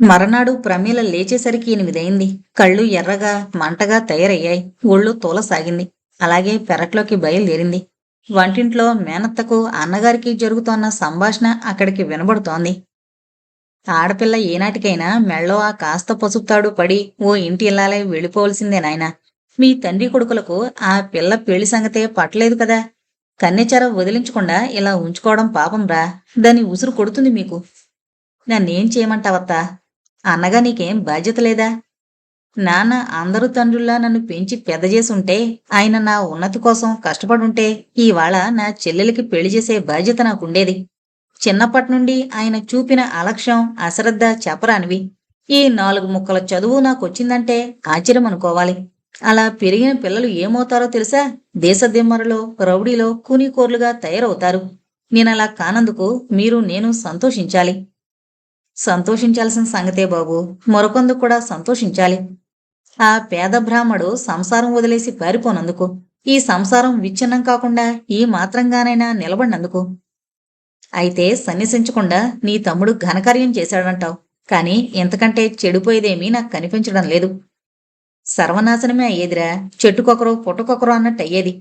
మరనాడు ప్రమీల లేచేసరికి 8 కళ్ళు ఎర్రగా మంటగా తయారయ్యాయి. ఒళ్ళు తూలసాగింది. అలాగే పెరట్లోకి బయలుదేరింది. వంటింట్లో మేనత్తకు అన్నగారికి జరుగుతోన్న సంభాషణ అక్కడికి వినబడుతోంది. ఆడపిల్ల ఏనాటికైనా మెళ్ళో ఆ కాస్త పసుపుతాడు పడి ఓ ఇంటి ఇల్లాలై వెళ్ళిపోవలసిందే నాయనా. మీ తండ్రి కొడుకులకు ఆ పిల్ల పెళ్లి సంగతే పట్టలేదు కదా. కన్నెచెర వదిలించకుండా ఇలా ఉంచుకోవడం పాపంరా. దాని ఉసురు కొడుతుంది మీకు. నన్నేం చేయమంటావత్తా? అన్నగా నీకేం బాధ్యత లేదా? నాన్న అందరూ తండ్రుల్లా నన్ను పెంచి పెద్ద చేసుంటే, ఆయన నా ఉన్నతి కోసం కష్టపడుంటే ఇవాళ నా చెల్లెలికి పెళ్లి చేసే బాధ్యత నాకుండేది. చిన్నప్పట్నుండి ఆయన చూపిన అలక్ష్యం, అశ్రద్ధ చెప్పరానివి. ఈ 4 ముక్కల చదువు నాకొచ్చిందంటే ఆశ్చర్యమనుకోవాలి. అలా పెరిగిన పిల్లలు ఏమవుతారో తెలుసా? దేశదిమ్మరులో, రౌడీలో కూనీకోర్లుగా తయారవుతారు. నేనలా కానందుకు మీరు నేను సంతోషించాలి. సంతోషించాల్సిన సంగతే బాబూ. మరొకందుకు కూడా సంతోషించాలి. ఆ పేద బ్రాహ్మడు సంసారం వదిలేసి పారిపోనందుకు. ఈ సంసారం విచ్ఛిన్నం కాకుండా ఈ మాత్రంగానైనా నిలబడినందుకు. అయితే సన్యసించకుండా నీ తమ్ముడు ఘనకార్యం చేశాడంటావు. కాని ఇంతకంటే చెడిపోయేదేమీ నాకు కనిపించడం లేదు. సర్వనాశనమే అయ్యేదిరా. చెట్టుకొకరు పుట్టకొకరు అన్నట్టయ్యేది.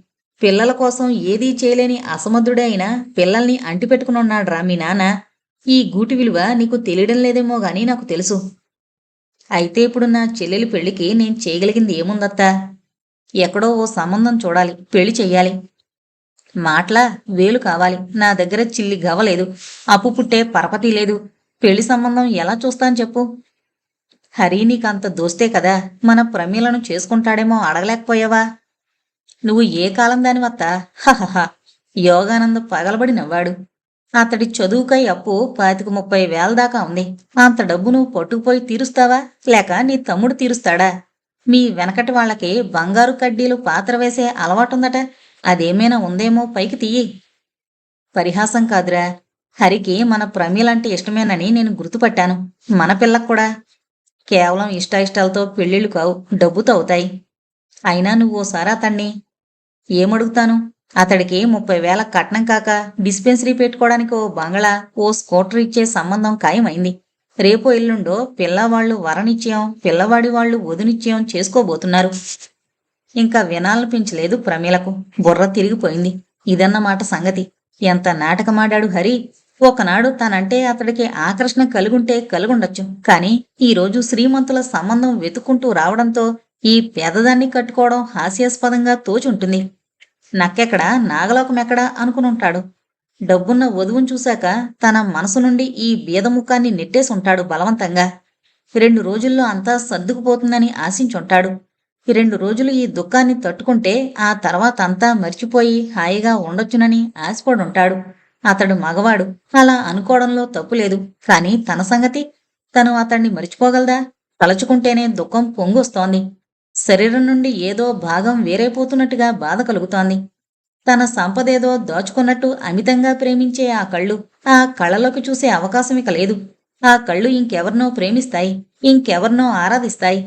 పిల్లల కోసం ఏదీ చేయలేని అసమర్థుడే అయినా పిల్లల్ని అంటిపెట్టుకునున్నాడ్రా మీ నాన్న. ఈ గూటి విలువ నీకు తెలియడం లేదేమో గాని నాకు తెలుసు. అయితే ఇప్పుడు నా చెల్లెలి పెళ్లికి నేను చేయగలిగింది ఏముందత్తా? ఎక్కడో ఓ సంబంధం చూడాలి, పెళ్లి చెయ్యాలి. మాటలా వేలు కావాలి. నా దగ్గర చిల్లి గవ్వలేదు. అప్పు పుట్టే పరపతి లేదు. పెళ్లి సంబంధం ఎలా చూస్తాను చెప్పు? హరి నీకంత దోస్తే కదా, మన ప్రమీలను చేసుకుంటాడేమో అడగలేకపోయావా? నువ్వు ఏ కాలం దానివత్తా? హహహ. యోగానంద పగలబడి నవ్వాడు. అతడి చదువుకై అప్పు 25-30 వేల దాకా ఉంది. అంత డబ్బు నువ్వు పట్టుకుపోయి తీరుస్తావా, లేక నీ తమ్ముడు తీరుస్తాడా? మీ వెనకటి వాళ్ళకి బంగారు కడ్డీలు పాత్ర వేసే అలవాటుందట. అదేమైనా ఉందేమో పైకి తీయి. పరిహాసం కాదురా. హరికి మన ప్రమీలంటే ఇష్టమేనని నేను గుర్తుపట్టాను. మన పిల్లకు కూడా. కేవలం ఇష్టాయిష్టాలతో పెళ్ళిళ్ళు కావు, డబ్బుతో అవుతాయి. అయినా నువ్వు ఓసారి అతన్ని ఏమడుగుతాను? అతడికి 30,000 కట్నం కాక డిస్పెన్సరీ పెట్టుకోవడానికి ఓ బంగళా, ఓ స్కూటర్ ఇచ్చే సంబంధం ఖాయమైంది. రేపో ఎల్లుండో పిల్లవాళ్లు వరనిశ్చయం, పిల్లవాడి వాళ్ళు వధునిశ్చయం చేసుకోబోతున్నారు. ఇంకా వినాలనిపించలేదు ప్రమీలకు. బుర్ర తిరిగిపోయింది. ఇదన్నమాట సంగతి. ఎంత నాటకమాడాడు హరి. ఒకనాడు తనంటే అతడికి ఆకర్షణ కలుగుంటే కలుగుండొచ్చు. కాని ఈరోజు శ్రీమంతుల సంబంధం వెతుక్కుంటూ రావడంతో ఈ పేదదాన్ని కట్టుకోవడం హాస్యాస్పదంగా తోచుంటుంది. నక్కెక్కడా నాగలోకమెక్కడా అనుకునుంటాడు. డబ్బున్న వధువును చూశాక తన మనసు నుండి ఈ బీదముఖాన్ని నెట్టేసుంటాడు బలవంతంగా. 2 రోజుల్లో అంతా సర్దుకుపోతుందని ఆశించుంటాడు. 2 రోజులు ఈ దుఃఖాన్ని తట్టుకుంటే ఆ తర్వాత అంతా మర్చిపోయి హాయిగా ఉండొచ్చునని ఆశపడుంటాడు. అతడు మగవాడు. అలా అనుకోవడంలో తప్పులేదు. కాని తన సంగతి? తను అతన్ని మరిచిపోగలదా? తలచుకుంటేనే దుఃఖం పొంగొస్తోంది. శరీరం నుండి ఏదో భాగం వేరైపోతున్నట్టుగా బాధ కలుగుతోంది. తన సంపదేదో దోచుకున్నట్టు అమితంగా ప్రేమించే ఆ కళ్ళు, ఆ కళ్ళలోకి చూసే అవకాశం ఇక లేదు. ఆ కళ్ళు ఇంకెవర్నో ప్రేమిస్తాయి, ఇంకెవర్నో ఆరాధిస్తాయి.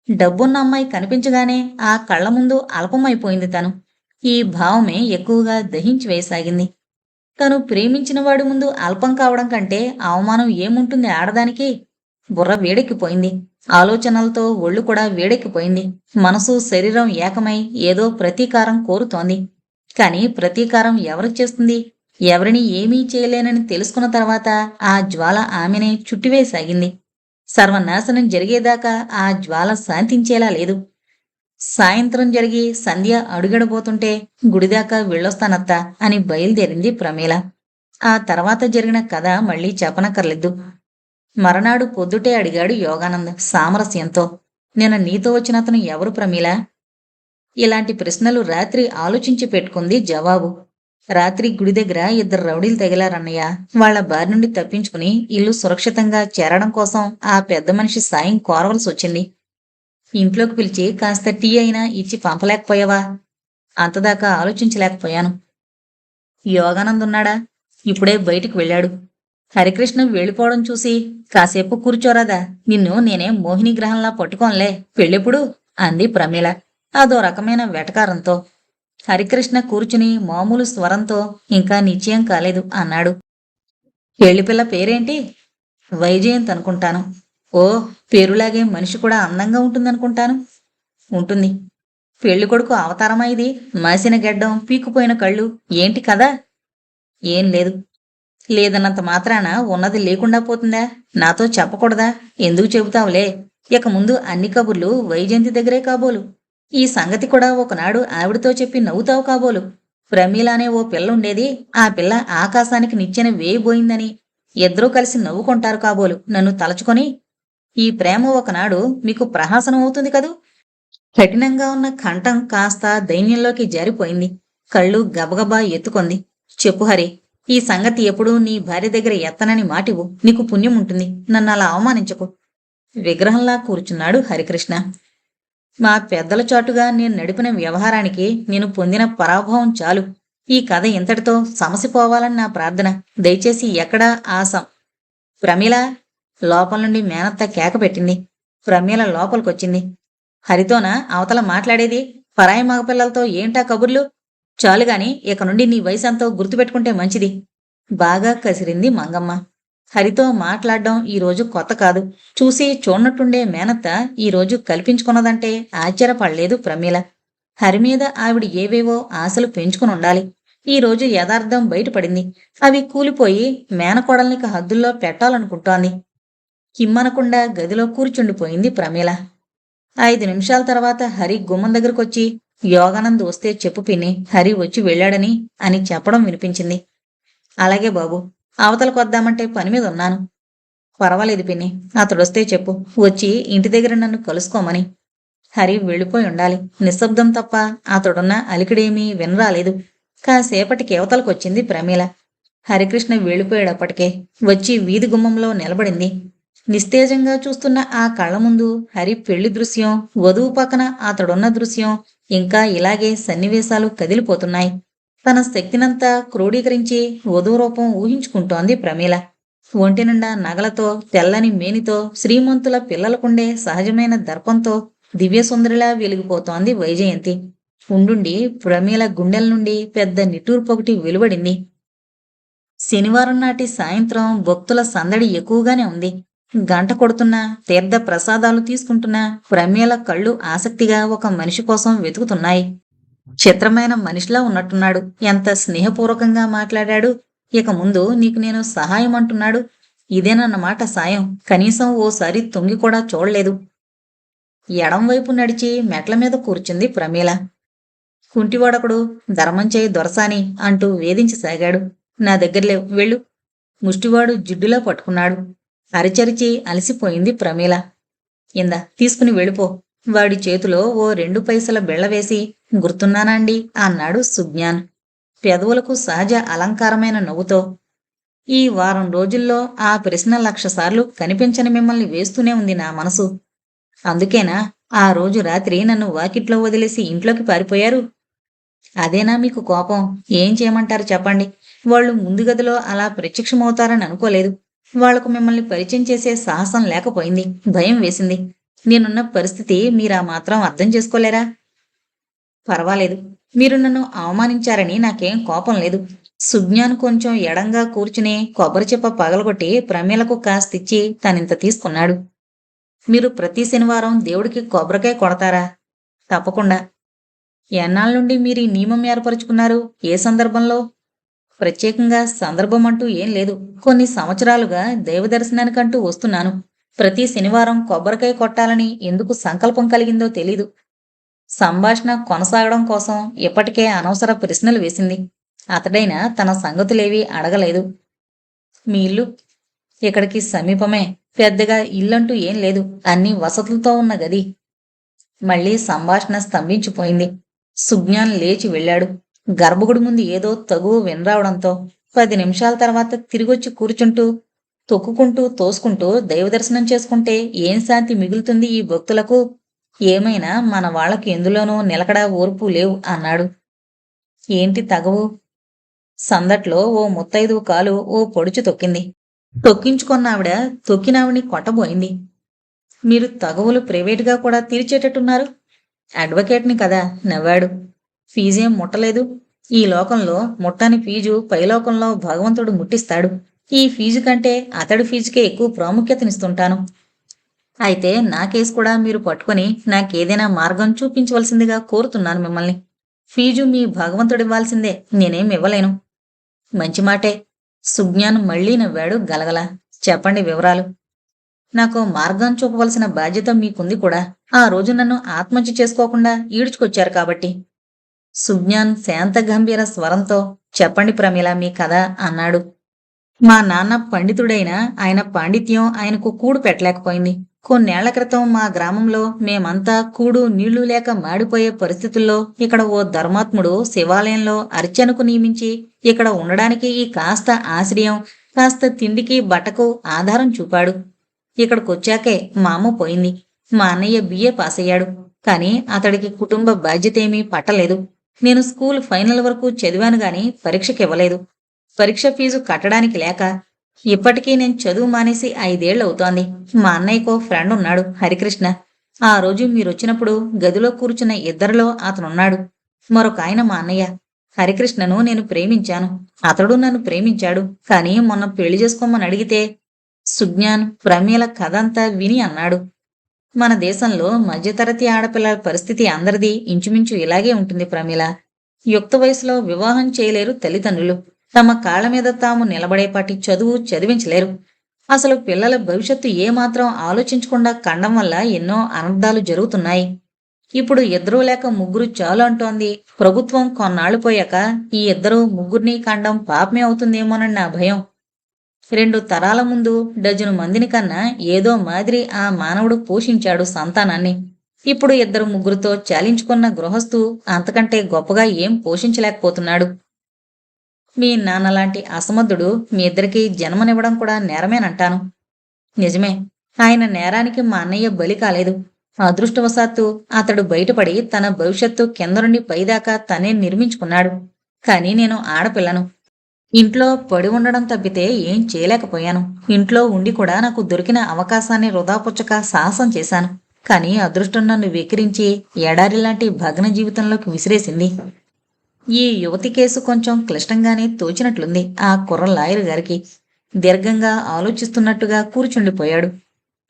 డబ్బున్న అమ్మాయి కనిపించగానే ఆ కళ్ల ముందు అల్పమైపోయింది తను. ఈ భావమే ఎక్కువగా దహించి వేయసాగింది. తను ప్రేమించిన వాడి ముందు అల్పం కావడం కంటే అవమానం ఏముంటుంది ఆడదానికి? బుర్ర వేడెక్కిపోయింది. ఆలోచనలతో ఒళ్ళు కూడా వేడెక్కిపోయింది. మనసు శరీరం ఏకమై ఏదో ప్రతీకారం కోరుతోంది. కాని ప్రతీకారం ఎవరికి చేస్తుంది? ఎవరిని ఏమీ చేయలేనని తెలుసుకున్న తర్వాత ఆ జ్వాల ఆమెనే చుట్టివేసాగింది. సర్వనాశనం జరిగేదాకా ఆ జ్వాల శాంతించేలా లేదు. సాయంత్రం జరిగి సంధ్య అడుగడబోతుంటే గుడిదాకా వెళ్ళొస్తానత్తా అని బయలుదేరింది ప్రమీల. ఆ తర్వాత జరిగిన కథ మళ్ళీ చెప్పనక్కర్లేదు. మరనాడు పొద్దుటే అడిగాడు యోగానంద్ సామరస్యంతో. నిన్న నీతో వచ్చినతను ఎవరు ప్రమీల? ఇలాంటి ప్రశ్నలు రాత్రి ఆలోచించి పెట్టుకుంది జవాబు. రాత్రి గుడి దగ్గర 2 రౌడీలు తగిలారన్నయ్య. వాళ్ల బారి నుండి తప్పించుకుని ఇల్లు సురక్షితంగా చేరడం కోసం ఆ పెద్ద మనిషి సాయం కోరవలసొచ్చింది. ఇంట్లోకి పిలిచి కాస్త టీ అయినా ఇచ్చి పంపలేకపోయావా? అంతదాకా ఆలోచించలేకపోయాను. యోగానందున్నాడా? ఇప్పుడే బయటికి వెళ్ళాడు. హరికృష్ణ వెళ్ళిపోవడం చూసి కాసేపు కూర్చోరాదా? నిన్ను నేనేం మోహిని గ్రహంలా పట్టుకోన్లే. పెళ్ళెప్పుడు? అంది ప్రమీల అదో రకమైన వెటకారంతో. హరికృష్ణ కూర్చుని మామూలు స్వరంతో ఇంకా నిశ్చయం కాలేదు అన్నాడు. పెళ్లిపిల్ల పేరేంటి? వైజయంత్ అనుకుంటాను. ఓ, పేరులాగే మనిషి కూడా అందంగా ఉంటుందనుకుంటాను. ఉంటుంది. పెళ్ళికొడుకు అవతారమా ఇది? మాసిన గెడ్డం, పీక్కుపోయిన కళ్ళు. ఏంటి కదా? ఏం లేదు. లేదన్నంత మాత్రాన ఉన్నది లేకుండా పోతుందా? నాతో చెప్పకూడదా? ఎందుకు చెబుతావులే. ఇక ముందు అన్ని కబుర్లు వైజయంతి దగ్గరే కాబోలు. ఈ సంగతి కూడా ఒకనాడు ఆవిడతో చెప్పి నవ్వుతావు కాబోలు. ప్రమీల అనే ఓ పిల్ల ఉండేది. ఆ పిల్ల ఆకాశానికి నిచ్చెన వేయబోయిందని ఇద్దరూ కలిసి నవ్వుకుంటారు కాబోలు నన్ను తలచుకొని. ఈ ప్రేమ ఒకనాడు మీకు ప్రహసనం అవుతుంది కదూ. కఠినంగా ఉన్న కంఠం కాస్త దైన్యంలోకి జారిపోయింది. కళ్ళు గబగబా ఎత్తుకొంది. చెప్పు హరి, ఈ సంగతి ఎప్పుడూ నీ భార్య దగ్గర ఎత్తనని మాటివు. నీకు పుణ్యం ఉంటుంది. నన్ను అలా అవమానించకు. విగ్రహంలా కూర్చున్నాడు హరికృష్ణ. మా పెద్దల చాటుగా నేను నడిపిన వ్యవహారానికి నేను పొందిన పరాభవం చాలు. ఈ కథ ఇంతటితో సమసిపోవాలని నా ప్రార్థన. దయచేసి ఎక్కడా ప్రమీల! లోపల నుండి మేనత్త కేక పెట్టింది. ప్రమీల లోపలికొచ్చింది. హరితోనా అవతల మాట్లాడేది? పరాయి మగపిల్లలతో ఏంటా కబుర్లు? చాలుగాని ఇక నుండి నీ వయసంతో గుర్తుపెట్టుకుంటే మంచిది. బాగా కసిరింది మంగమ్మ. హరితో మాట్లాడడం ఈరోజు కొత్త కాదు. చూసి చూడనట్టుండే మేనత్త ఈరోజు కల్పించుకున్నదంటే ఆశ్చర్యపడలేదు ప్రమీల. హరిమీద ఆవిడ ఏవేవో ఆశలు పెంచుకునుండాలి. ఈరోజు యథార్థం బయటపడింది. అవి కూలిపోయి మేనకోడల్నికి హద్దుల్లో పెట్టాలనుకుంటోంది. కిమ్మనకుండా గదిలో కూర్చుండిపోయింది ప్రమీల. 5 నిమిషాల తర్వాత హరి గుమ్మం దగ్గరకొచ్చి, యోగానంద్ వస్తే చెప్పు పిన్ని, హరి వచ్చి వెళ్ళాడని అని చెప్పడం వినిపించింది. అలాగే బాబు, అవతలకొద్దామంటే పని మీద ఉన్నాను. పర్వాలేదు పిన్ని, అతడొస్తే చెప్పు, వచ్చి ఇంటి దగ్గర నన్ను కలుసుకోమని. హరి వెళ్ళిపోయి ఉండాలి. నిశ్శబ్దం తప్ప అతడున్న అలికిడేమీ వినరాలేదు. కాసేపటికి అవతలకొచ్చింది ప్రమీల. హరికృష్ణ వెళ్ళిపోయాడప్పటికే. వచ్చి వీధి గుమ్మంలో నిలబడింది. నిస్తేజంగా చూస్తున్న ఆ కళ్ళ ముందు హరి పెళ్లి దృశ్యం, వధువు పక్కన అతడున్న దృశ్యం, ఇంకా ఇలాగే సన్నివేశాలు కదిలిపోతున్నాయి. తన శక్తినంతా క్రోడీకరించి వధువు రూపం ఊహించుకుంటోంది ప్రమీల. ఒంటి నిండా నగలతో, తెల్లని మేనితో, శ్రీమంతుల పిల్లలకుండే సహజమైన దర్పంతో దివ్యసుందరిలా వెలిగిపోతోంది వైజయంతి. ఉండుండి ప్రమీల గుండెల నుండి పెద్ద నిట్టూర్పొకటి వెలువడింది. శనివారం నాటి సాయంత్రం భక్తుల సందడి ఎక్కువగానే ఉంది. గంట కొడుతున్నా, తీర్థ ప్రసాదాలు తీసుకుంటున్నా ప్రమీల కళ్ళు ఆసక్తిగా ఒక మనిషి కోసం వెతుకుతున్నాయి. చిత్రమైన మనిషిలా ఉన్నట్టున్నాడు. ఎంత స్నేహపూర్వకంగా మాట్లాడాడు. ఇక ముందు నీకు నేను సహాయం అంటున్నాడు. ఇదేనన్నమాట సాయం. కనీసం ఓసారి తొంగి కూడా చూడలేదు. ఎడంవైపు నడిచి మెట్ల మీద కూర్చుంది ప్రమీల. కుంటివాడొకడు ధర్మంచేయి దొరసాని అంటూ వేధించసాగాడు. నా దగ్గర లేవు, వెళ్ళు. ముష్టివాడు జిడ్డులా పట్టుకున్నాడు. అరిచరిచి అలసిపోయింది ప్రమీల. ఇందా తీసుకుని వెళ్ళిపో. వాడి చేతిలో ఓ 2 పైసల బిళ్ళవేసి, గుర్తున్నానండి అన్నాడు సుజ్ఞాన్ పెదవులకు సహజ అలంకారమైన నవ్వుతో. ఈ వారం రోజుల్లో ఆ ప్రశ్న 1,00,000 సార్లు కనిపించని మిమ్మల్ని వేస్తూనే ఉంది నా మనసు. అందుకేనా ఆ రోజు రాత్రి నన్ను వాకిట్లో వదిలేసి ఇంట్లోకి పారిపోయారు? అదేనా మీకు కోపం? ఏం చేయమంటారు చెప్పండి. వాళ్ళు ముందు గదిలో అలా ప్రత్యక్షమవుతారని అనుకోలేదు. వాళ్లకు మిమ్మల్ని పరిచయం చేసే సాహసం లేకపోయింది. భయం వేసింది. నేనున్న పరిస్థితి మీరా మాత్రం అర్థం చేసుకోలేరా? పర్వాలేదు. మీరు నన్ను అవమానించారని నాకేం కోపం లేదు. సుజ్ఞాన్ కొంచెం ఎడంగా కూర్చుని కొబ్బరి చెప్ప పగలగొట్టి ప్రమీలకు కాస్తిచ్చి తనింత తీసుకున్నాడు. మీరు ప్రతి శనివారం దేవుడికి కొబ్బరికాయ కొడతారా? తప్పకుండా. ఎన్నాళ్ళ నుండి మీరు ఈ నియమం ఏర్పరుచుకున్నారు? ఏ సందర్భంలో? ప్రత్యేకంగా సందర్భం అంటూ ఏం లేదు. కొన్ని సంవత్సరాలుగా దైవ దర్శనానికంటూ వస్తున్నాను. ప్రతి శనివారం కొబ్బరికాయ కొట్టాలని ఎందుకు సంకల్పం కలిగిందో తెలీదు. సంభాషణ కొనసాగడం కోసం ఇప్పటికే అనవసర ప్రశ్నలు వేసింది. అతడైనా తన సంగతులేవీ అడగలేదు. మీ ఇల్లు? ఇక్కడికి సమీపమే. పెద్దగా ఇల్లంటూ ఏం లేదు. అన్ని వసతులతో ఉన్న గది. మళ్లీ సంభాషణ స్తంభించిపోయింది. సుజ్ఞాన్ లేచి వెళ్ళాడు. గర్భగుడి ముందు ఏదో తగువ వినరావడంతో 10 నిమిషాల తర్వాత తిరిగొచ్చి కూర్చుంటూ, తొక్కుకుంటూ తోసుకుంటూ దైవదర్శనం చేసుకుంటే ఏం శాంతి మిగులుతుంది ఈ భక్తులకు? ఏమైనా మన వాళ్ళకి ఎందులోనూ నిలకడ ఓర్పు లేవు అన్నాడు. ఏంటి తగవు? సందట్లో ఓ ముత్తైదువు కాలు ఓ పొడుచు తొక్కింది. తొక్కించుకొన్నావిడ తొక్కినావిని కొట్టబోయింది. మీరు తగవులు ప్రైవేటుగా కూడా తీర్చేటట్టున్నారు. అడ్వకేట్ని కదా, నవ్వాడు. ఫీజేం ముట్టలేదు. ఈ లోకంలో ముట్టని ఫీజు పైలోకంలో భగవంతుడు ముట్టిస్తాడు. ఈ ఫీజు కంటే అతడి ఫీజుకే ఎక్కువ ప్రాముఖ్యతనిస్తుంటాను. అయితే నా కేసు కూడా మీరు పట్టుకొని నాకేదైనా మార్గం చూపించవలసిందిగా కోరుతున్నాను మిమ్మల్ని. ఫీజు మీ భగవంతుడివ్వాల్సిందే, నేనేం ఇవ్వలేను. మంచి మాటే. సుజ్ఞాన్ మళ్ళీ నవ్వాడు గలగల. చెప్పండి వివరాలు. నాకు మార్గం చూపవలసిన బాధ్యత మీకుంది కూడా. ఆ రోజు నన్ను ఆత్మహత్య చేసుకోకుండా ఈడ్చుకొచ్చారు కాబట్టి. సుజ్ఞాన్ శాంత గంభీర స్వరంతో చెప్పండి ప్రమీల మీ కథ అన్నాడు. మా నాన్న పండితుడైనా ఆయన పాండిత్యం ఆయనకు కూడు పెట్టలేకపోయింది. కొన్నేళ్ల క్రితం మా గ్రామంలో మేమంతా కూడు నీళ్లు లేక మాడిపోయే పరిస్థితుల్లో ఇక్కడ ఓ ధర్మాత్ముడు శివాలయంలో అర్చనకు నియమించి ఇక్కడ ఉండడానికి ఈ కాస్త ఆశ్రయం, కాస్త తిండికి బట్టకు ఆధారం చూపాడు. ఇక్కడికొచ్చాకే మా అమ్మ పోయింది. మా అన్నయ్య బిఏ పాస్ అయ్యాడు. కానీ అతడికి కుటుంబ బాధ్యతేమీ పట్టలేదు. నేను స్కూల్ ఫైనల్ వరకు చదివాను గాని పరీక్షకివ్వలేదు. పరీక్ష ఫీజు కట్టడానికి లేక ఇప్పటికీ నేను చదువు మానేసి 5 ఏళ్లవుతోంది. మా అన్నయ్యకో ఫ్రెండ్ ఉన్నాడు, హరికృష్ణ. ఆ రోజు మీరొచ్చినప్పుడు గదిలో కూర్చున్న ఇద్దరిలో అతనున్నాడు. మరొక ఆయన మా అన్నయ్య. హరికృష్ణను నేను ప్రేమించాను. అతడు నన్ను ప్రేమించాడు. కానీ మొన్న పెళ్లి చేసుకోమని అడిగితే సుజ్ఞాన్ ప్రమీల కథంతా విని అన్నాడు. మన దేశంలో మధ్యతరగతి ఆడపిల్లల పరిస్థితి అందరిది ఇంచుమించు ఇలాగే ఉంటుంది ప్రమీల. యుక్త వయసులో వివాహం చేయలేరు తల్లిదండ్రులు. తమ కాళ్ల మీద తాము నిలబడేపాటి చదువు చదివించలేరు. అసలు పిల్లల భవిష్యత్తు ఏమాత్రం ఆలోచించకుండా కండం వల్ల ఎన్నో అనర్థాలు జరుగుతున్నాయి. ఇప్పుడు ఇద్దరూ లేక ముగ్గురు చాలు అంటోంది ప్రభుత్వం. కొన్నాళ్లు పోయాక ఈ ఇద్దరు ముగ్గురిని కండం పాపమే అవుతుందేమోనని నా భయం. 2 తరాల ముందు డజను మందిని కన్నా ఏదో మాదిరి ఆ మానవుడు పోషించాడు సంతానాన్ని. ఇప్పుడు ఇద్దరు ముగ్గురుతో చాలించుకున్న గృహస్థు అంతకంటే గొప్పగా ఏం పోషించలేకపోతున్నాడు. మీ నాన్నలాంటి అసమర్థుడు మీ ఇద్దరికీ జన్మనివ్వడం కూడా నేరమేనంటాను. నిజమే. ఆయన నేరానికి మా అన్నయ్య బలి కాలేదు. అదృష్టవశాత్తు అతడు బయటపడి తన భవిష్యత్తు కింద నుండి పైదాకా తనే నిర్మించుకున్నాడు. కానీ నేను ఆడపిల్లను. ఇంట్లో పడి ఉండడం తప్పితే ఏం చేయలేకపోయాను. ఇంట్లో ఉండి కూడా నాకు దొరికిన అవకాశాన్ని వృధాపుచ్చక సాహసం చేశాను. కానీ అదృష్టం నన్ను వెకిరించి ఎడారిలాంటి భగ్న జీవితంలోకి విసిరేసింది. ఈ యువతి కేసు కొంచెం క్లిష్టంగానే తోచినట్లుంది ఆ కుర్ర లాయర్ గారికి. దీర్ఘంగా ఆలోచిస్తున్నట్టుగా కూర్చుండిపోయాడు.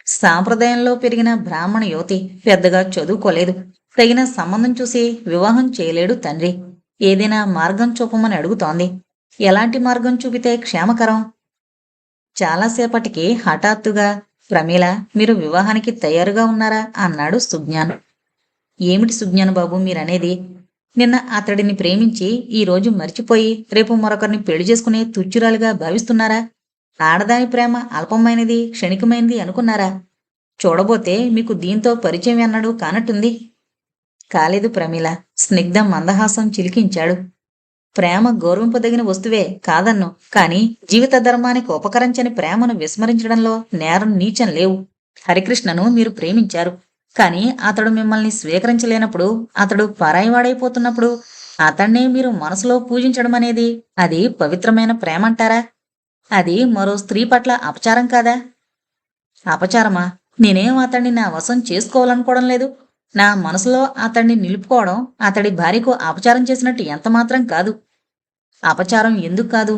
సాంప్రదాయంలో పెరిగిన బ్రాహ్మణ యువతి, పెద్దగా చదువుకోలేదు. తగిన సంబంధం చూసి వివాహం చేయలేడు తండ్రి. ఏదైనా మార్గం చూపమని అడుగుతోంది. ఎలాంటి మార్గం చూపితే క్షేమకరం? చాలాసేపటికి హఠాత్తుగా ప్రమీల, మీరు వివాహానికి తయారుగా ఉన్నారా అన్నాడు సుజ్ఞాన్. ఏమిటి సుజ్ఞాన్ బాబు మీరనేది? నిన్న అతడిని ప్రేమించి ఈ రోజు మర్చిపోయి రేపు మరొకరిని పెళ్లి చేసుకునే తుచ్చురాలుగా భావిస్తున్నారా? ఆడదాని ప్రేమ అల్పమైనది, క్షణికమైనది అనుకున్నారా? చూడబోతే మీకు దీంతో పరిచయం అన్నాడు కానట్టుంది. కాలేదు ప్రమీల. స్నిగ్ధం మందహాసం చిలికించాడు. ప్రేమ గౌరవింపదగిన వస్తువే, కాదన్ను. కాని జీవిత ధర్మానికి ఉపకరించని ప్రేమను విస్మరించడంలో నేరం నీచం లేవు. హరికృష్ణను మీరు ప్రేమించారు. కాని అతడు మిమ్మల్ని స్వీకరించలేనప్పుడు, అతడు పరాయివాడైపోతున్నప్పుడు అతన్నే మీరు మనసులో పూజించడం అనేది అది పవిత్రమైన ప్రేమంటారా? అది మరో స్త్రీ పట్ల అపచారం కాదా? అపచారమా? నేనేం అతన్ని నా వశం చేసుకోవాలనుకోవడం లేదు. నా మనసులో అతన్ని నిలుపుకోవడం అతడి భార్యకు అపచారం చేసినట్టు ఎంతమాత్రం కాదు. అపచారం ఎందుకు కాదు?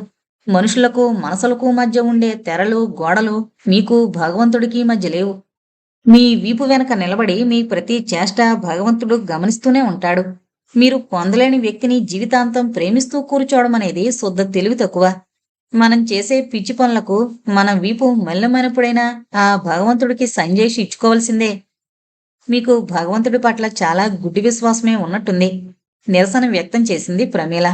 మనుషులకు మనసులకు మధ్య ఉండే తెరలు, గోడలు మీకు భగవంతుడికి మధ్య లేవు. మీ వీపు వెనక నిలబడి మీ ప్రతి చేష్ట భగవంతుడు గమనిస్తూనే ఉంటాడు. మీరు పొందలేని వ్యక్తిని జీవితాంతం ప్రేమిస్తూ కూర్చోవడం అనేది శుద్ధ తెలివి తక్కువ. మనం చేసే పిచ్చి పనులకు మన వీపు మల్లెమైనప్పుడైనా ఆ భగవంతుడికి సంజేషి ఇచ్చుకోవాల్సిందే. మీకు భగవంతుడి పట్ల చాలా గుడ్డి విశ్వాసమే ఉన్నట్టుంది. నిరసన వ్యక్తం చేసింది ప్రమీల.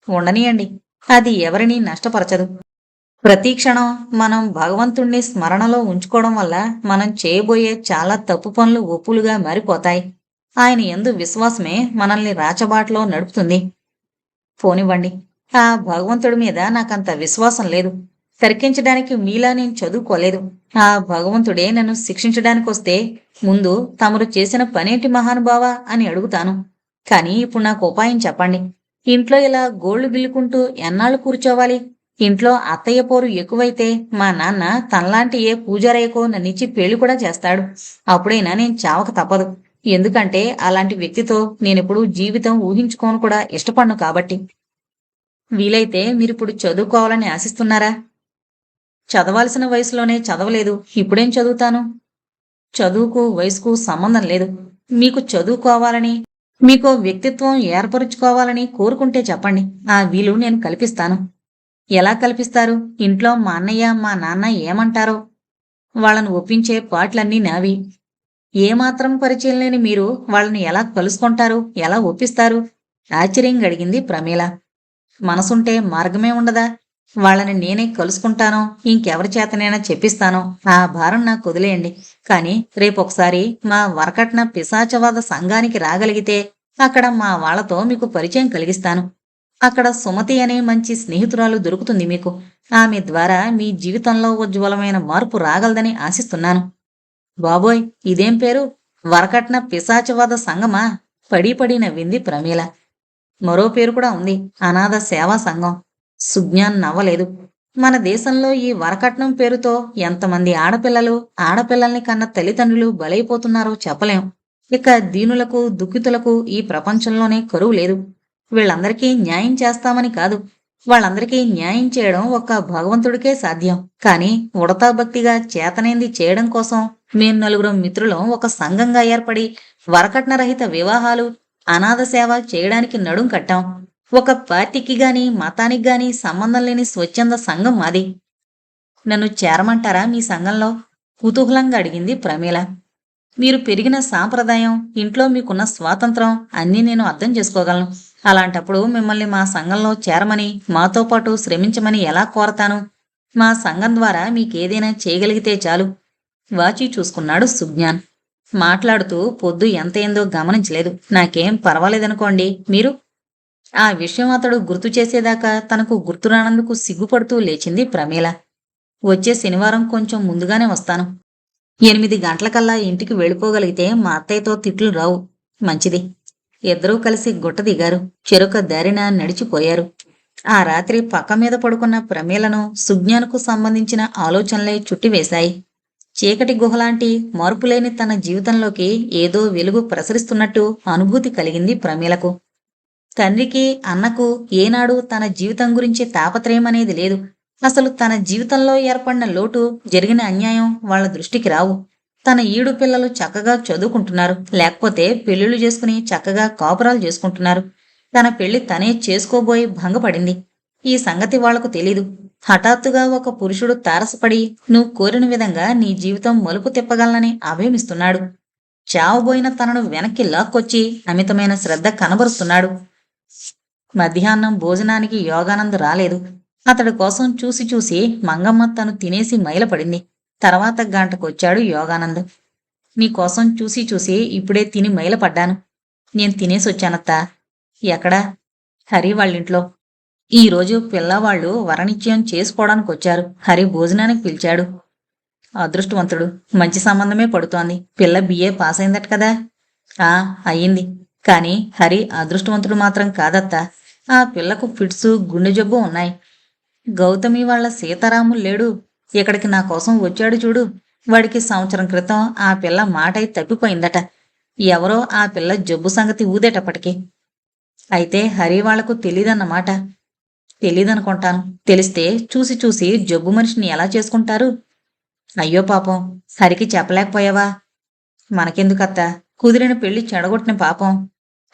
ఉండనీయండి. అది ఎవరినీ నష్టపరచదు. ప్రతి క్షణం మనం భగవంతుణ్ణి స్మరణలో ఉంచుకోవడం వల్ల మనం చేయబోయే చాలా తప్పు పనులు ఒప్పులుగా మారిపోతాయి. ఆయన యందు విశ్వాసమే మనల్ని రాచబాటలో నడుపుతుంది. పోనివ్వండి. ఆ భగవంతుడి మీద నాకంత విశ్వాసం లేదు. తర్కించడానికి మీలా నేను చదువుకోలేదు. ఆ భగవంతుడే నన్ను శిక్షించడానికొస్తే ముందు తమరు చేసిన పనేంటి మహానుభావా అని అడుగుతాను. కానీ ఇప్పుడు నాకు ఉపాయం చెప్పండి. ఇంట్లో ఇలా గోళ్లు గిల్లుకుంటూ ఎన్నాళ్ళు కూర్చోవాలి? ఇంట్లో అత్తయ్య పోరు ఎక్కువైతే మా నాన్న తనలాంటి ఏ పూజారయ్యకో నన్నిచ్చి పెళ్లి కూడా చేస్తాడు. అప్పుడైనా నేను చావక తప్పదు. ఎందుకంటే అలాంటి వ్యక్తితో నేనెప్పుడూ జీవితం ఊహించుకోను కూడా ఇష్టపడను కాబట్టి. వీలైతే మీరిప్పుడు చదువుకోవాలని ఆశిస్తున్నారా? చదవాల్సిన వయసులోనే చదవలేదు. ఇప్పుడేం చదువుతాను? చదువుకు వయసుకు సంబంధం లేదు. మీకు చదువుకోవాలని, మీకో వ్యక్తిత్వం ఏర్పరుచుకోవాలని కోరుకుంటే చెప్పండి. ఆ వీలు నేను కల్పిస్తాను. ఎలా కల్పిస్తారు? ఇంట్లో మా అన్నయ్య, మా నాన్న ఏమంటారో? వాళ్ళను ఒప్పించే పాటలన్నీ నావి. ఏమాత్రం పరిచయం లేని మీరు వాళ్ళని ఎలా కలుసుకుంటారు? ఎలా ఒప్పిస్తారు? ఆశ్చర్యంగా అడిగింది ప్రమీల. మనసుంటే మార్గమే ఉండదా? వాళ్ళని నేనే కలుసుకుంటానో, ఇంకెవరి చేతనైనా చెప్పిస్తానో, ఆ భారం నాకు వదిలేయండి. కానీ రేపొకసారి మా వరకట్న పిశాచవాద సంఘానికి రాగలిగితే అక్కడ మా వాళ్లతో మీకు పరిచయం కలిగిస్తాను. అక్కడ సుమతి అనే మంచి స్నేహితురాలు దొరుకుతుంది మీకు. ఆమె ద్వారా మీ జీవితంలో ఉజ్వలమైన మార్పు రాగలదని ఆశిస్తున్నాను. బాబోయ్, ఇదేం పేరు? వరకట్న పిశాచవాద సంఘమా? పడి పడి నవ్వింది ప్రమీల. మరో పేరు కూడా ఉంది, అనాథ సేవా సంఘం. సుజ్ఞాన్ నవ్వలేదు. మన దేశంలో ఈ వరకట్నం పేరుతో ఎంతమంది ఆడపిల్లల్ని కన్న తల్లిదండ్రులు బలైపోతున్నారో చెప్పలేం. ఇక దీనులకు దుఃఖితులకు ఈ ప్రపంచంలోనే కరువు లేదు. వీళ్ళందరికీ న్యాయం చేస్తామని కాదు, వాళ్ళందరికీ న్యాయం చేయడం ఒక్క భగవంతుడికే సాధ్యం. కానీ ఉడతా భక్తిగా చేతనైంది చేయడం కోసం మేం నలుగురం మిత్రులం ఒక సంఘంగా ఏర్పడి వరకట్నరహిత వివాహాలు, అనాథ సేవ చేయడానికి నడుం కట్టాం. ఒక పార్టీకి గాని మతానికి గాని సంబంధం లేని స్వచ్ఛంద సంఘం మాది. నన్ను చేరమంటారా మీ సంఘంలో? కుతూహలంగా అడిగింది ప్రమీల. మీరు పెరిగిన సాంప్రదాయం, ఇంట్లో మీకున్న స్వాతంత్రం అన్నీ నేను అర్థం చేసుకోగలను. అలాంటప్పుడు మిమ్మల్ని మా సంఘంలో చేరమని, మాతో పాటు శ్రమించమని ఎలా కోరతాను? మా సంఘం ద్వారా మీకేదైనా చేయగలిగితే చాలు. వాచి చూసుకున్నాడు సుజ్ఞాన్. మాట్లాడుతూ పొద్దు ఎంతైందో గమనించలేదు. నాకేం పర్వాలేదనుకోండి మీరు. ఆ విషయం అతడు గుర్తు చేసేదాకా తనకు గుర్తురానందుకు సిగ్గుపడుతూ లేచింది ప్రమీల. వచ్చే శనివారం కొంచెం ముందుగానే వస్తాను. 8 గంటలకల్లా ఇంటికి వెళ్ళిపోగలిగితే మా అత్తయ్యతో తిట్లు రావు. మంచిది. ఇద్దరూ కలిసి గుట్ట దిగారు. చెరొక దారిన నడిచిపోయారు. ఆ రాత్రి పక్క మీద పడుకున్న ప్రమీలను సుజ్ఞాన్కు సంబంధించిన ఆలోచనలే చుట్టివేశాయి. చీకటి గుహలాంటి మార్పులేని తన జీవితంలోకి ఏదో వెలుగు ప్రసరిస్తున్నట్టు అనుభూతి కలిగింది ప్రమీలకు. తండ్రికి, అన్నకు ఏనాడు తన జీవితం గురించి తాపత్రయం అనేది లేదు. అసలు తన జీవితంలో ఏర్పడిన లోటు, జరిగిన అన్యాయం వాళ్ల దృష్టికి రావు. తన ఈడు పిల్లలు చక్కగా చదువుకుంటున్నారు, లేకపోతే పెళ్లిళ్లు చేసుకుని చక్కగా కాపురాలు చేసుకుంటున్నారు. తన పెళ్లి తనే చేసుకోబోయి భంగపడింది. ఈ సంగతి వాళ్లకు తెలీదు. హఠాత్తుగా ఒక పురుషుడు తారసపడి నువ్వు కోరిన విధంగా నీ జీవితం మలుపు తిప్పగలనని అభయమిస్తున్నాడు. చావబోయిన తనను వెనక్కి లాక్కొచ్చి అమితమైన శ్రద్ధ కనబరుస్తున్నాడు. మధ్యాహ్నం భోజనానికి యోగానంద్ రాలేదు. అతడి కోసం చూసి చూసి మంగమ్మ తను తినేసి మైలపడింది. తర్వాత గంటకొచ్చాడు యోగానంద్. నీకోసం చూసి చూసి ఇప్పుడే తిని మైలపడ్డాను. నేను తినేసొచ్చానత్తా. ఎక్కడా? హరి వాళ్ళింట్లో. ఈరోజు పిల్లవాళ్ళు వరనిశ్చయం చేసుకోవడానికొచ్చారు. హరి భోజనానికి పిలిచాడు. అదృష్టవంతుడు. మంచి సంబంధమే పడుతోంది. పిల్ల బిఏ పాస్ అయిందట కదా? అయ్యింది. కాని హరి అదృష్టవంతుడు మాత్రం కాదత్తా. ఆ పిల్లకు ఫిట్సు, గుండె జబ్బు ఉన్నాయి. గౌతమి వాళ్ళ సీతారాములు లేడు, ఇక్కడికి నా కోసం వచ్చాడు చూడు. వాడికి సంవత్సరం క్రితం ఆ పిల్ల మాటై తప్పిపోయిందట. ఎవరో ఆ పిల్ల జబ్బు సంగతి ఊదేటప్పటికి. అయితే హరి వాళ్లకు తెలీదన్నమాట. తెలీదనుకుంటాను. తెలిస్తే చూసి చూసి జబ్బు మనిషిని ఎలా చేసుకుంటారు? అయ్యో పాపం, హరికి చెప్పలేకపోయావా? మనకెందుకత్తా, కుదిరిన పెళ్లి చెడగొట్టిన పాపం.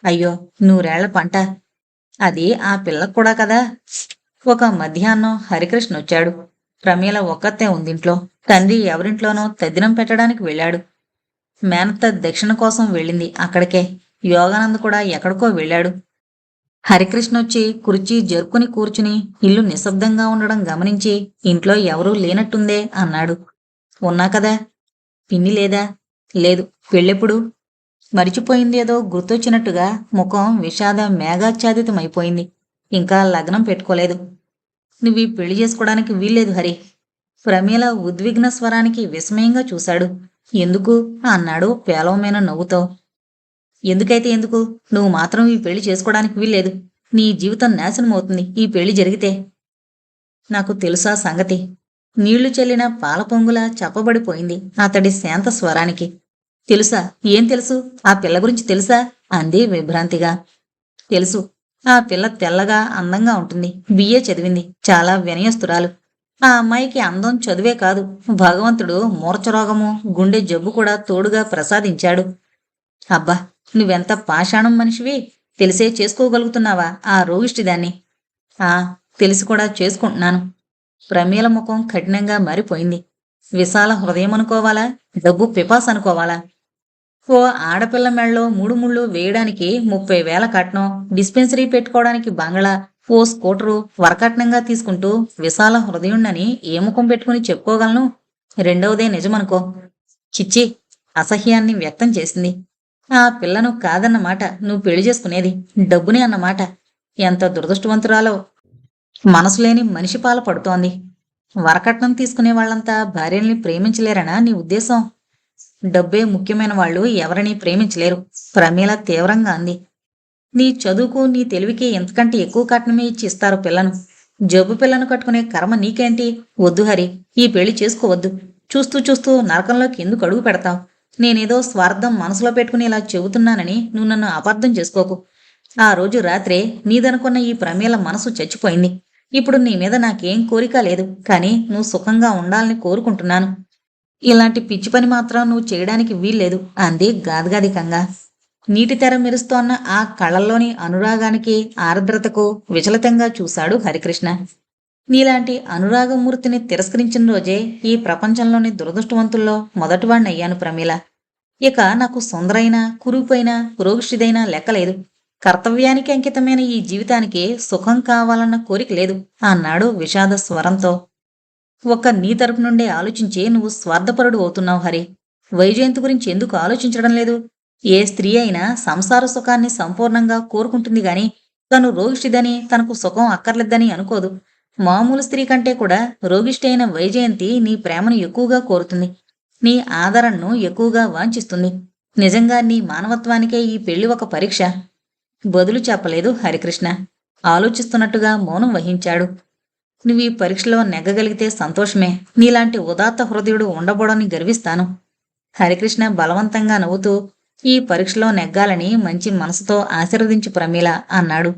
అయ్యో, 100 ఏళ్ల పంట. అది ఆ పిల్లకు కూడా కదా. ఒక మధ్యాహ్నం హరికృష్ణ వచ్చాడు. ప్రమీల ఒక్కతే ఉందింట్లో. తండ్రి ఎవరింట్లోనో తద్దినం పెట్టడానికి వెళ్ళాడు. మేనత్త దక్షిణ కోసం వెళ్ళింది అక్కడికే. యోగానంద్ కూడా ఎక్కడికో వెళ్ళాడు. హరికృష్ణ వచ్చి కుర్చీ జరుపుకుని కూర్చుని ఇల్లు నిశ్శబ్దంగా ఉండడం గమనించి ఇంట్లో ఎవరూ లేనట్టుందే అన్నాడు. ఉన్నా కదా. పిన్ని లేదా? లేదు. పెళ్ళెప్పుడు? మరిచిపోయిందేదో గుర్తొచ్చినట్టుగా ముఖం విషాద మేఘాచ్ఛాదితమైపోయింది. ఇంకా లగ్నం పెట్టుకోలేదు. నువ్వీ పెళ్లి చేసుకోవడానికి వీల్లేదు హరి. ప్రమీల ఉద్విగ్న స్వరానికి విస్మయంగా చూశాడు. ఎందుకు అన్నాడు పేలవమైన నవ్వుతో. ఎందుకైతే ఎందుకు? నువ్వు మాత్రం ఈ పెళ్లి చేసుకోవడానికి వీల్లేదు. నీ జీవితం నాశనమవుతుంది ఈ పెళ్లి జరిగితే. నాకు తెలుసా సంగతి. నీళ్లు చెల్లిన పాల పొంగులా చెప్పబడిపోయింది అతడి శాంత స్వరానికి. తెలుసా? ఏం తెలుసు? ఆ పిల్ల గురించి తెలుసా? అంది విభ్రాంతిగా. తెలుసు. ఆ పిల్ల తెల్లగా అందంగా ఉంటుంది. బిఏ చదివింది. చాలా వినయస్తురాలు. ఆ అమ్మాయికి అందం చదువే కాదు, భగవంతుడు మూర్ఛరోగము, గుండె జబ్బు కూడా తోడుగా ప్రసాదించాడు. అబ్బా! నువ్వెంత పాషాణం మనిషివి! తెలిసే చేసుకోగలుగుతున్నావా ఆ రోగిష్టిదాన్ని? ఆ! తెలిసి కూడా చేసుకుంటున్నాను. ప్రమీల ముఖం కఠినంగా మారిపోయింది. విశాల హృదయమనుకోవాలా? డబ్బు పిపాసనుకోవాలా? ఓ ఆడపిల్ల మెడలో 3 ముళ్ళు వేయడానికి 30,000 కట్నం, డిస్పెన్సరీ పెట్టుకోవడానికి బంగళా, ఓ స్కూటరు వరకట్నంగా తీసుకుంటూ విశాల హృదయుణ్ణని ఏ ముఖం పెట్టుకుని చెప్పుకోగలను? రెండవదే నిజమనుకో. చిచ్చి! అసహ్యాన్ని వ్యక్తం చేసింది. ఆ పిల్లను కాదన్నమాట నువ్వు పెళ్లి చేసుకునేది. డబ్బుని అన్నమాట. ఎంత దురదృష్టవంతురాలో! మనసులేని మనిషి పాల పడుతోంది. వరకట్నం తీసుకునే వాళ్ళంతా భార్యల్ని ప్రేమించలేరనా నీ ఉద్దేశం? డబ్బే ముఖ్యమైన వాళ్ళు ఎవరినీ ప్రేమించలేరు. ప్రమీల తీవ్రంగా అంది. నీ చదువుకు, నీ తెలివికి ఎంతకంటే ఎక్కువ కట్నమే ఇచ్చి ఇస్తారు పిల్లను. జబ్బు పిల్లను కట్టుకునే కర్మ నీకేంటి? వద్దు హరి, ఈ పెళ్లి చేసుకోవద్దు. చూస్తూ చూస్తూ నరకంలోకి ఎందుకు అడుగు పెడతావు? నేనేదో స్వార్థం మనసులో పెట్టుకుని ఇలా చెబుతున్నానని నువ్వు నన్ను అపార్థం చేసుకోకు. ఆ రోజు రాత్రే నీదనుకున్న ఈ ప్రమీల మనసు చచ్చిపోయింది. ఇప్పుడు నీ మీద నాకేం కోరిక లేదు, కానీ నువ్వు సుఖంగా ఉండాలని కోరుకుంటున్నాను. ఇలాంటి పిచ్చి పని మాత్రం నువ్వు చేయడానికి వీల్లేదు అంది గాద్గాదికంగా. నీటి తెర మెరుస్తోన్న ఆ కళ్ళల్లోని అనురాగానికి, ఆర్ద్రతకు విచలితంగా చూశాడు హరికృష్ణ. నీలాంటి అనురాగమూర్తిని తిరస్కరించిన రోజే ఈ ప్రపంచంలోని దురదృష్టవంతుల్లో మొదటివాణ్ణయ్యాను ప్రమీల. ఇక నాకు సుందరైన, కురూపైన, పురోగషిదైన లెక్కలేదు. కర్తవ్యానికి అంకితమైన ఈ జీవితానికి సుఖం కావాలన్న కోరిక లేదు అన్నాడు విషాద స్వరంతో. ఒక్క నీ తరపు నుండే ఆలోచించి నువ్వు స్వార్థపరుడు అవుతున్నావు హరి. వైజయంతి గురించి ఎందుకు ఆలోచించడం లేదు? ఏ స్త్రీ అయినా సంసార సుఖాన్ని సంపూర్ణంగా కోరుకుంటుంది గాని తను రోగిష్టిదని, తనకు సుఖం అక్కర్లేదని అనుకోదు. మామూలు స్త్రీ కంటే కూడా రోగిష్టి అయిన వైజయంతి నీ ప్రేమను ఎక్కువగా కోరుతుంది. నీ ఆదరణను ఎక్కువగా వాంఛిస్తుంది. నిజంగా నీ మానవత్వానికే ఈ పెళ్లి ఒక పరీక్ష. బదులు చెప్పలేదు హరికృష్ణ. ఆలోచిస్తున్నట్టుగా మౌనం వహించాడు. నువ్వు ఈ పరీక్షలో నెగ్గగలిగితే సంతోషమే. నీలాంటి ఉదాత్త హృదయుడు ఉండబోడని గర్విస్తాను. హరికృష్ణ బలవంతంగా నవ్వుతూ ఈ పరీక్షలో నెగ్గాలని మంచి మనసుతో ఆశీర్వదించు ప్రమీల అన్నాడు.